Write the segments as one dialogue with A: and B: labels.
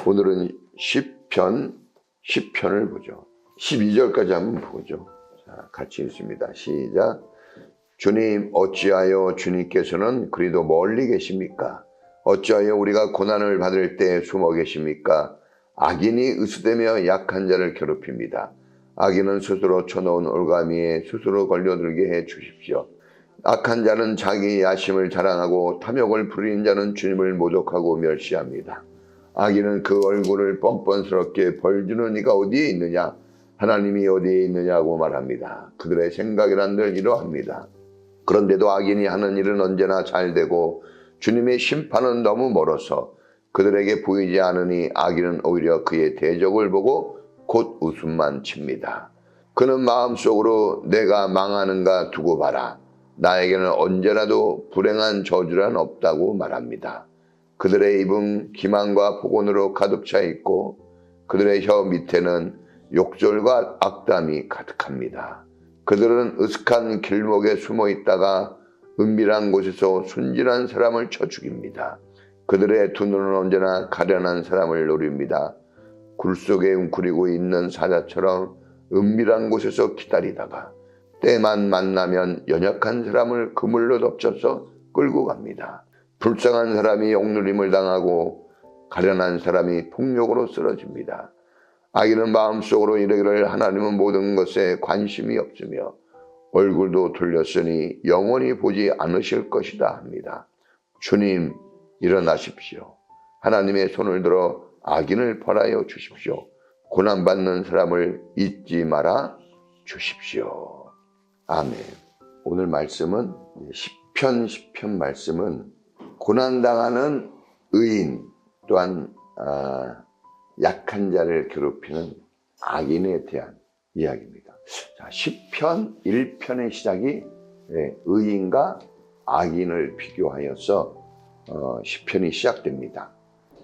A: 오늘은 시편 10편을 보죠. 12절까지 한번 보죠. 자, 같이 읽습니다. 시작. 주님, 어찌하여 주님께서는 그리도 멀리 계십니까? 어찌하여 우리가 고난을 받을 때 숨어 계십니까? 악인이 의수되며 약한 자를 괴롭힙니다. 악인은 스스로 쳐놓은 올가미에 스스로 걸려들게 해 주십시오. 악한 자는 자기 야심을 자랑하고 탐욕을 부리는 자는 주님을 모독하고 멸시합니다. 악인은 그 얼굴을 뻔뻔스럽게 벌주는 이가 어디에 있느냐? 하나님이 어디에 있느냐고 말합니다. 그들의 생각이란 늘 이러합니다. 그런데도 악인이 하는 일은 언제나 잘되고 주님의 심판은 너무 멀어서 그들에게 보이지 않으니 악인은 오히려 그의 대적을 보고 곧 웃음만 칩니다. 그는 마음속으로 내가 망하는가 두고 봐라. 나에게는 언제라도 불행한 저주란 없다고 말합니다. 그들의 입은 기만과 폭언으로 가득 차 있고 그들의 혀 밑에는 욕설과 악담이 가득합니다. 그들은 으슥한 길목에 숨어 있다가 은밀한 곳에서 순진한 사람을 쳐 죽입니다. 그들의 두 눈은 언제나 가련한 사람을 노립니다. 굴 속에 웅크리고 있는 사자처럼 은밀한 곳에서 기다리다가 때만 만나면 연약한 사람을 그물로 덮쳐서 끌고 갑니다. 불쌍한 사람이 억눌림을 당하고 가련한 사람이 폭력으로 쓰러집니다. 악인은 마음속으로 이르기를 하나님은 모든 것에 관심이 없으며 얼굴도 돌렸으니 영원히 보지 않으실 것이다 합니다. 주님, 일어나십시오. 하나님의 손을 들어 악인을 벌하여 주십시오. 고난받는 사람을 잊지 말아 주십시오. 아멘. 오늘 말씀은 시편 10편 말씀은 고난당하는 의인 또한 약한 자를 괴롭히는 악인에 대한 이야기입니다. 자, 시편 1편의 시작이 의인과 악인을 비교하여서 시편이 시작됩니다.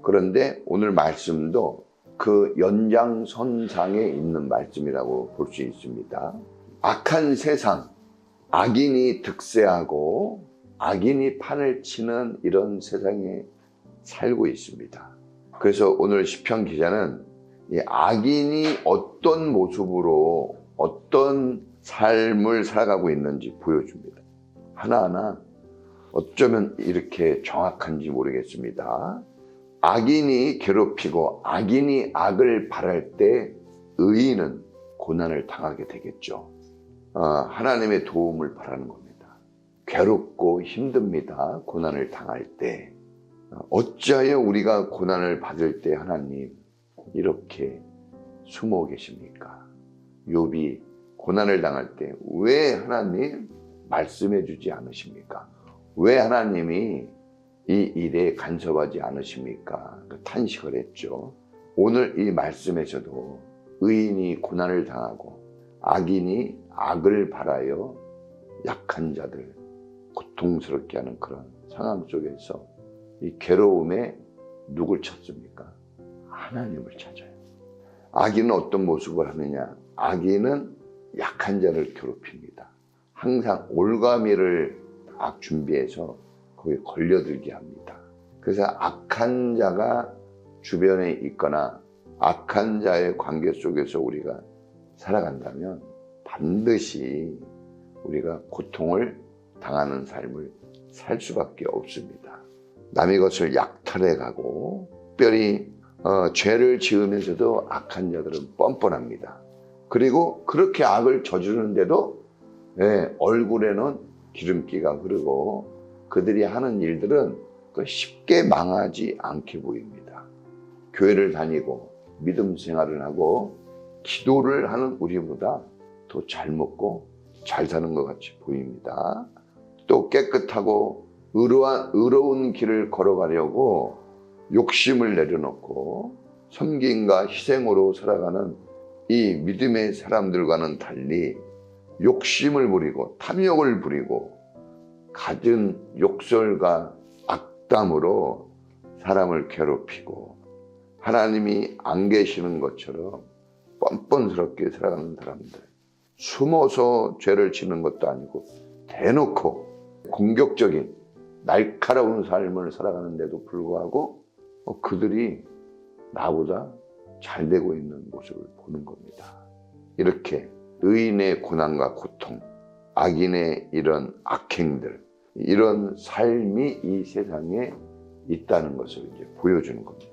A: 그런데 오늘 말씀도 그 연장선상에 있는 말씀이라고 볼 수 있습니다. 악한 세상, 악인이 득세하고 악인이 판을 치는 이런 세상에 살고 있습니다. 그래서 오늘 시편 기자는 이 악인이 어떤 모습으로 어떤 삶을 살아가고 있는지 보여줍니다. 하나하나 어쩌면 이렇게 정확한지 모르겠습니다. 악인이 괴롭히고 악인이 악을 바랄 때 의인은 고난을 당하게 되겠죠. 하나님의 도움을 바라는 겁니다. 괴롭고 힘듭니다. 고난을 당할 때. 어찌하여 우리가 고난을 받을 때 하나님 이렇게 숨어 계십니까? 욥이 고난을 당할 때 왜 하나님 말씀해 주지 않으십니까? 왜 하나님이 이 일에 간섭하지 않으십니까? 탄식을 했죠. 오늘 이 말씀에서도 의인이 고난을 당하고 악인이 악을 바라여 약한 자들 고통스럽게 하는 그런 상황 속에서 이 괴로움에 누굴 찾습니까? 하나님을 찾아요. 악인은 어떤 모습을 하느냐? 악인은 약한 자를 괴롭힙니다. 항상 올가미를 딱 준비해서 거기에 걸려들게 합니다. 그래서 악한 자가 주변에 있거나 악한 자의 관계 속에서 우리가 살아간다면 반드시 우리가 고통을 당하는 삶을 살 수밖에 없습니다. 남의 것을 약탈해 가고 특별히 죄를 지으면서도 악한 자들은 뻔뻔합니다. 그리고 그렇게 악을 저지르는데도 얼굴에는 기름기가 흐르고 그들이 하는 일들은 쉽게 망하지 않게 보입니다. 교회를 다니고 믿음 생활을 하고 기도를 하는 우리보다 더 잘 먹고 잘 사는 것 같이 보입니다. 또 깨끗하고 의로운 길을 걸어가려고 욕심을 내려놓고 섬김과 희생으로 살아가는 이 믿음의 사람들과는 달리 욕심을 부리고 탐욕을 부리고 갖은 욕설과 악담으로 사람을 괴롭히고 하나님이 안 계시는 것처럼 뻔뻔스럽게 살아가는 사람들, 숨어서 죄를 지는 것도 아니고 대놓고 공격적인 날카로운 삶을 살아가는데도 불구하고 그들이 나보다 잘 되고 있는 모습을 보는 겁니다. 이렇게 의인의 고난과 고통, 악인의 이런 악행들, 이런 삶이 이 세상에 있다는 것을 이제 보여주는 겁니다.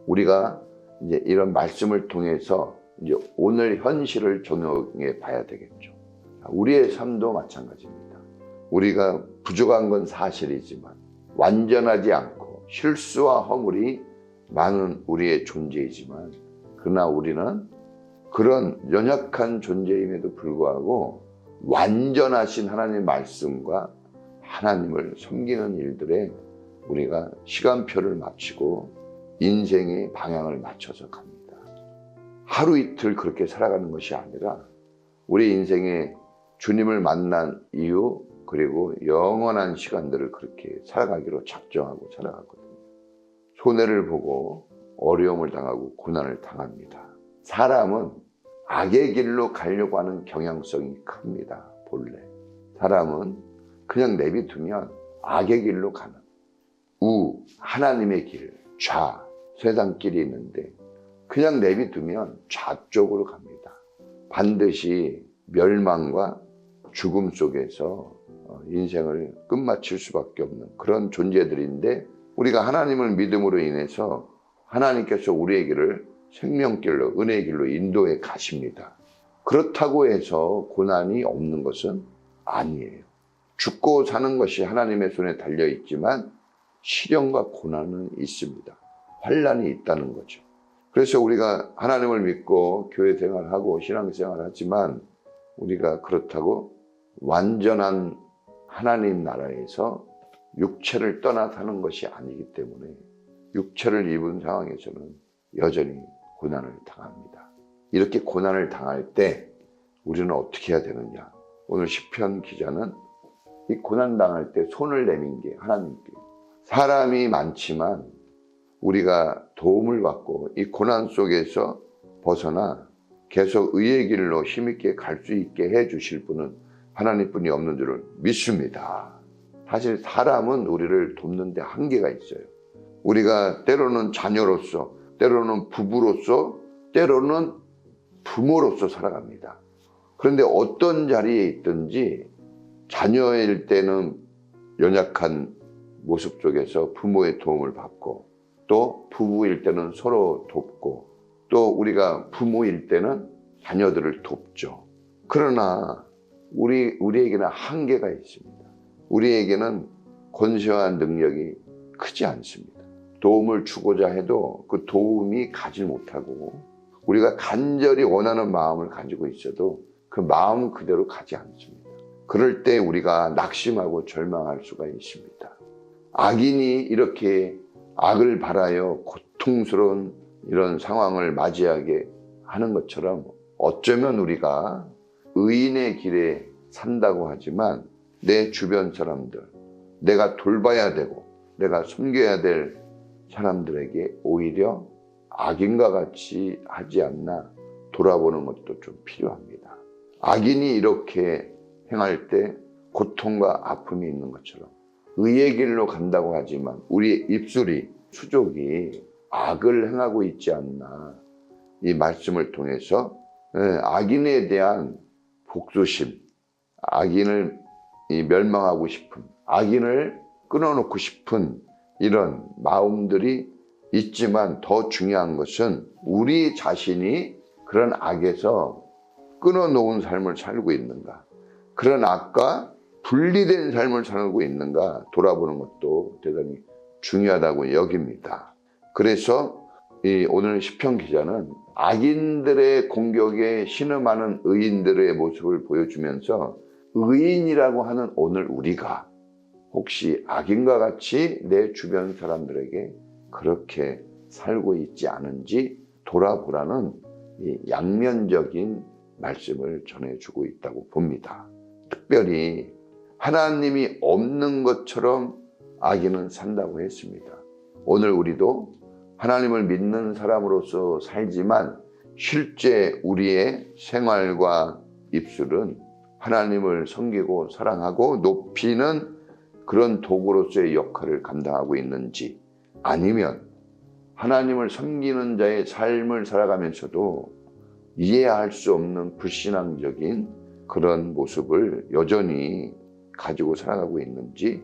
A: 우리가 이제 이런 말씀을 통해서 이제 오늘 현실을 적용해 봐야 되겠죠. 우리의 삶도 마찬가지입니다. 우리가 부족한 건 사실이지만 완전하지 않고 실수와 허물이 많은 우리의 존재이지만, 그러나 우리는 그런 연약한 존재임에도 불구하고 완전하신 하나님의 말씀과 하나님을 섬기는 일들에 우리가 시간표를 맞추고 인생의 방향을 맞춰서 갑니다. 하루 이틀 그렇게 살아가는 것이 아니라 우리 인생에 주님을 만난 이유, 그리고 영원한 시간들을 그렇게 살아가기로 작정하고 살아갔거든요. 손해를 보고 어려움을 당하고 고난을 당합니다. 사람은 악의 길로 가려고 하는 경향성이 큽니다. 본래 사람은 그냥 내비두면 악의 길로 가는, 하나님의 길, 세상 길이 있는데 그냥 내비두면 좌쪽으로 갑니다. 반드시 멸망과 죽음 속에서 인생을 끝마칠 수밖에 없는 그런 존재들인데, 우리가 하나님을 믿음으로 인해서 하나님께서 우리에게를 생명길로, 은혜의 길로 인도해 가십니다. 그렇다고 해서 고난이 없는 것은 아니에요. 죽고 사는 것이 하나님의 손에 달려 있지만 시련과 고난은 있습니다. 환난이 있다는 거죠. 그래서 우리가 하나님을 믿고 교회 생활하고 신앙생활 하지만 우리가 그렇다고 완전한 하나님 나라에서 육체를 떠나 사는 것이 아니기 때문에 육체를 입은 상황에서는 여전히 고난을 당합니다. 이렇게 고난을 당할 때 우리는 어떻게 해야 되느냐? 오늘 시편 기자는 이 고난 당할 때 손을 내민 게 하나님께, 사람이 많지만 우리가 도움을 받고 이 고난 속에서 벗어나 계속 의의 길로 힘있게 갈 수 있게 해 주실 분은 하나님뿐이 없는 줄을 믿습니다. 사실 사람은 우리를 돕는 데 한계가 있어요. 우리가 때로는 자녀로서, 때로는 부부로서, 때로는 부모로서 살아갑니다. 그런데 어떤 자리에 있든지 자녀일 때는 연약한 모습 속에서 부모의 도움을 받고, 또 부부일 때는 서로 돕고, 또 우리가 부모일 때는 자녀들을 돕죠. 그러나 우리에게는 한계가 있습니다. 우리에게는 권세와 능력이 크지 않습니다. 도움을 주고자 해도 그 도움이 가지 못하고, 우리가 간절히 원하는 마음을 가지고 있어도 그 마음 그대로 가지 않습니다. 그럴 때 우리가 낙심하고 절망할 수가 있습니다. 악인이 이렇게 악을 바라여 고통스러운 이런 상황을 맞이하게 하는 것처럼, 어쩌면 우리가 의인의 길에 산다고 하지만 내 주변 사람들, 내가 돌봐야 되고 내가 섬겨야 될 사람들에게 오히려 악인과 같이 하지 않나 돌아보는 것도 좀 필요합니다. 악인이 이렇게 행할 때 고통과 아픔이 있는 것처럼 의의 길로 간다고 하지만 우리의 입술이, 수족이 악을 행하고 있지 않나, 이 말씀을 통해서 악인에 대한 복수심, 악인을 멸망하고 싶은, 악인을 끊어놓고 싶은 이런 마음들이 있지만, 더 중요한 것은 우리 자신이 그런 악에서 끊어놓은 삶을 살고 있는가, 그런 악과 분리된 삶을 살고 있는가 돌아보는 것도 대단히 중요하다고 여깁니다. 그래서 오늘 시편 기자는 악인들의 공격에 신음하는 의인들의 모습을 보여주면서, 의인이라고 하는 오늘 우리가 혹시 악인과 같이 내 주변 사람들에게 그렇게 살고 있지 않은지 돌아보라는 이 양면적인 말씀을 전해주고 있다고 봅니다. 특별히 하나님이 없는 것처럼 악인은 산다고 했습니다. 오늘 우리도 하나님을 믿는 사람으로서 살지만 실제 우리의 생활과 입술은 하나님을 섬기고 사랑하고 높이는 그런 도구로서의 역할을 감당하고 있는지, 아니면 하나님을 섬기는 자의 삶을 살아가면서도 이해할 수 없는 불신앙적인 그런 모습을 여전히 가지고 살아가고 있는지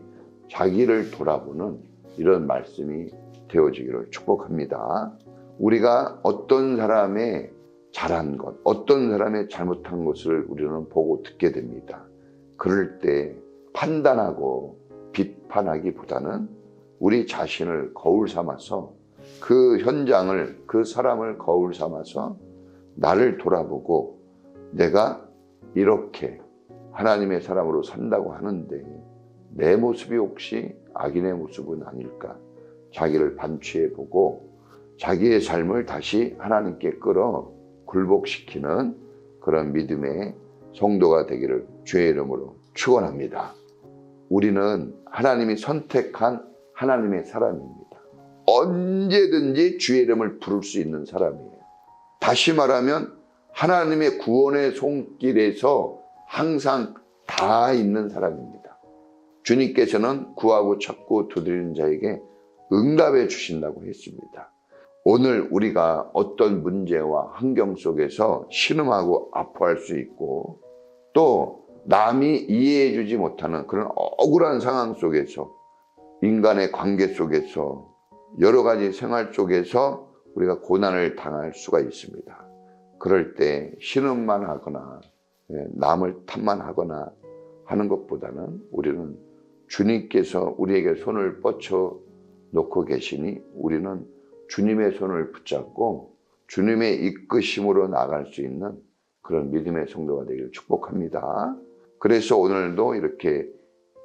A: 자기를 돌아보는 이런 말씀이 되어지기를 축복합니다. 우리가 어떤 사람의 잘한 것, 어떤 사람의 잘못한 것을 우리는 보고 듣게 됩니다. 그럴 때 판단하고 비판하기보다는 우리 자신을 거울 삼아서 그 현장을, 그 사람을 거울 삼아서 나를 돌아보고 내가 이렇게 하나님의 사람으로 산다고 하는데 내 모습이 혹시 악인의 모습은 아닐까? 자기를 반추해보고 자기의 삶을 다시 하나님께 끌어 굴복시키는 그런 믿음의 성도가 되기를 주의 이름으로 축원합니다. 우리는 하나님이 선택한 하나님의 사람입니다. 언제든지 주의 이름을 부를 수 있는 사람이에요. 다시 말하면 하나님의 구원의 손길에서 항상 다 있는 사람입니다. 주님께서는 구하고 찾고 두드리는 자에게 응답해 주신다고 했습니다. 오늘 우리가 어떤 문제와 환경 속에서 신음하고 아파할 수 있고 또 남이 이해해 주지 못하는 그런 억울한 상황 속에서 인간의 관계 속에서 여러 가지 생활 속에서 우리가 고난을 당할 수가 있습니다. 그럴 때 신음만 하거나 남을 탓만하거나 하는 것보다는 우리는 주님께서 우리에게 손을 뻗쳐 놓고 계시니 우리는 주님의 손을 붙잡고 주님의 이끄심으로 나갈 수 있는 그런 믿음의 성도가 되기를 축복합니다. 그래서 오늘도 이렇게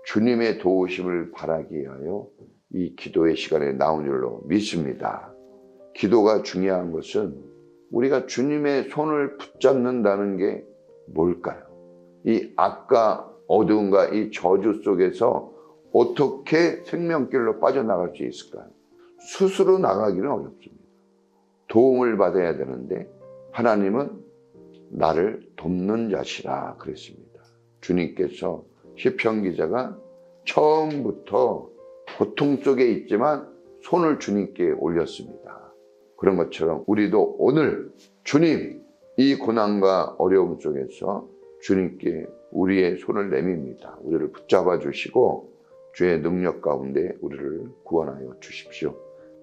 A: 주님의 도우심을 바라기 위하여 이 기도의 시간에 나온 줄로 믿습니다. 기도가 중요한 것은 우리가 주님의 손을 붙잡는다는 게 뭘까요? 이 악과 어두움과 이 저주 속에서 어떻게 생명길로 빠져나갈 수 있을까요? 스스로 나가기는 어렵습니다. 도움을 받아야 되는데 하나님은 나를 돕는 자시라 그랬습니다. 주님께서 시편 기자가 처음부터 고통 속에 있지만 손을 주님께 올렸습니다. 그런 것처럼 우리도 오늘 주님 이 고난과 어려움 속에서 주님께 우리의 손을 내밉니다. 우리를 붙잡아 주시고 주의 능력 가운데 우리를 구원하여 주십시오.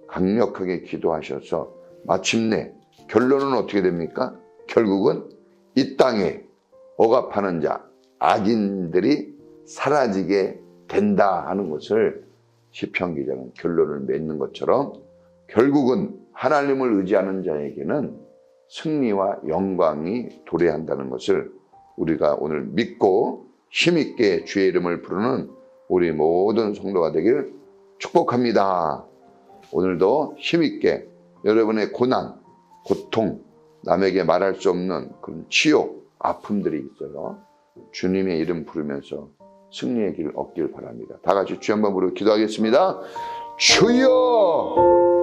A: 강력하게 기도하셔서 마침내 결론은 어떻게 됩니까? 결국은 이 땅에 억압하는 자, 악인들이 사라지게 된다 하는 것을 시편 기자는 결론을 맺는 것처럼 결국은 하나님을 의지하는 자에게는 승리와 영광이 도래한다는 것을 우리가 오늘 믿고 힘있게 주의 이름을 부르는 우리 모든 성도가 되기를 축복합니다. 오늘도 힘있게 여러분의 고난, 고통, 남에게 말할 수 없는 그런 치욕, 아픔들이 있어요. 주님의 이름 부르면서 승리의 길 얻길 바랍니다. 다 같이 주 한번 부르고 기도하겠습니다. 주여!